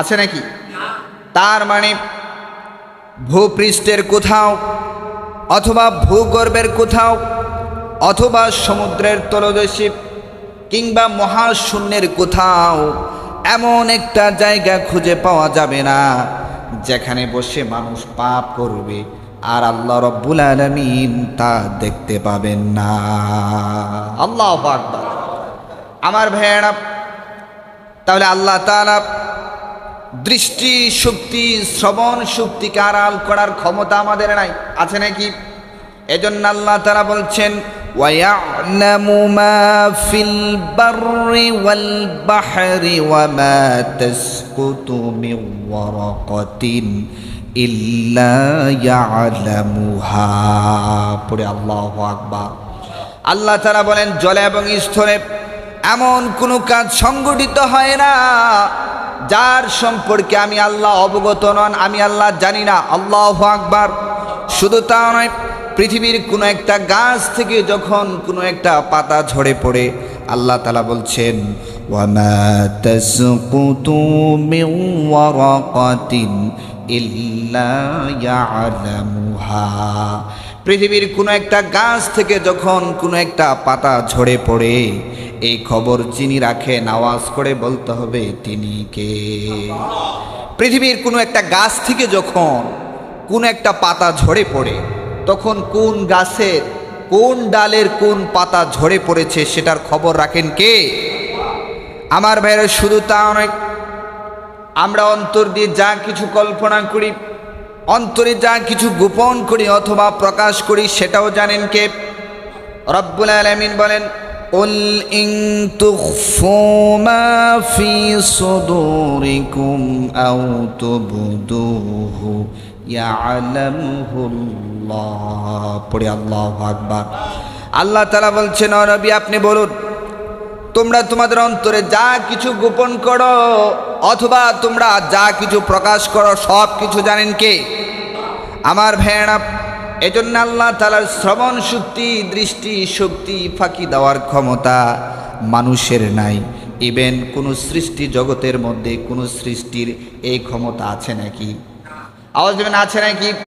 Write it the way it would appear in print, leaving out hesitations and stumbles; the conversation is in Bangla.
আছে নাকি? তার মানে ভূপৃষ্ঠের কোথাও অথবা ভূগর্ভের কোথাও অথবা সমুদ্রের তলদেশে কিংবা মহাশূন্যের কোথাও এমন একটা জায়গা খুঁজে পাওয়া যাবে না যেখানে বসে মানুষ পাপ করবে আর আল্লাহ রব্বুল আলামিন তা দেখতে পাবেন না। আল্লাহু আকবার। আমার ভাইয়েরা, তাহলে আল্লাহ তাআলা দৃষ্টি শক্তি, শ্রবণ শক্তিকে আড়াল করার ক্ষমতা আমাদের নাই, আছে নাকি? এজন্য আল্লাহ তাআলা বলছেন ওয়ায়ালামু মা ফিল বাররি ওয়াল বাহরি ওয়া মা তাসকুতু মিন ওয়ারাকাতিন ইল্লা ইয়ালামুহা। পড়ে আল্লাহু আকবার। আল্লাহ তাআলা বলেন জলে এবং স্থলে এমন কোনো কাজ সংগঠিত হয় না যার সম্পর্কে আমি আল্লাহ অবগত নন, আমি আল্লাহ জানি না। আল্লাহু আকবার। শুধু তা নয়, পৃথিবীর কোনো একটা গাছ থেকে যখন কোনো একটা পাতা ঝরে পড়ে আল্লাহ তাআলা বলছেন ওয়া মা তাসকুতু মিন ওয়ারাকাতিন ইল্লা ইয়ালামুহা। পৃথিবীর কোনো একটা গাছ থেকে যখন কোনো একটা পাতা ঝরে পড়ে এই খবর যিনি রাখেন আওয়াজ করে বলতে হবে তিনি কে। পৃথিবীর কোনো একটা গাছ থেকে যখন কোনো একটা পাতা ঝরে পড়ে তখন কোন গাছের কোন ডালের কোন পাতা ঝরে পড়েছে সেটার খবর রাখেন কে? আমার ভাইয়েরা, শুধু তা নয়, আমরা অন্তর দিয়ে যা কিছু কল্পনা করি, অন্তরে যা কিছু গোপন করি অথবা প্রকাশ করি সেটাও জানেন কে? রব্বুল আলামিন বলেন কুল ইন তুখফু মা ফি সুদুরিকুম আও তুবদুহু ইয়ালামুহুল্লাহ। পড়ে আল্লাহু আকবার। আল্লাহ তাআলা বলছেন ও নবী আপনি বলুন, তোমরা তোমাদের অন্তরে যা কিছু গোপন করো অথবা তোমরা যা কিছু প্রকাশ করো সব কিছু জানেন কে? আমার ভাইয়েরা, এজন্য আল্লাহ তাআলার শ্রবণ শক্তি, দৃষ্টি শক্তি ফাঁকি দেওয়ার ক্ষমতা মানুষের নাই। ইভেন কোনো সৃষ্টি জগতের মধ্যে কোনো সৃষ্টির এই ক্ষমতা আছে নাকি? আওয়াজ দেবেন, আছে নাকি?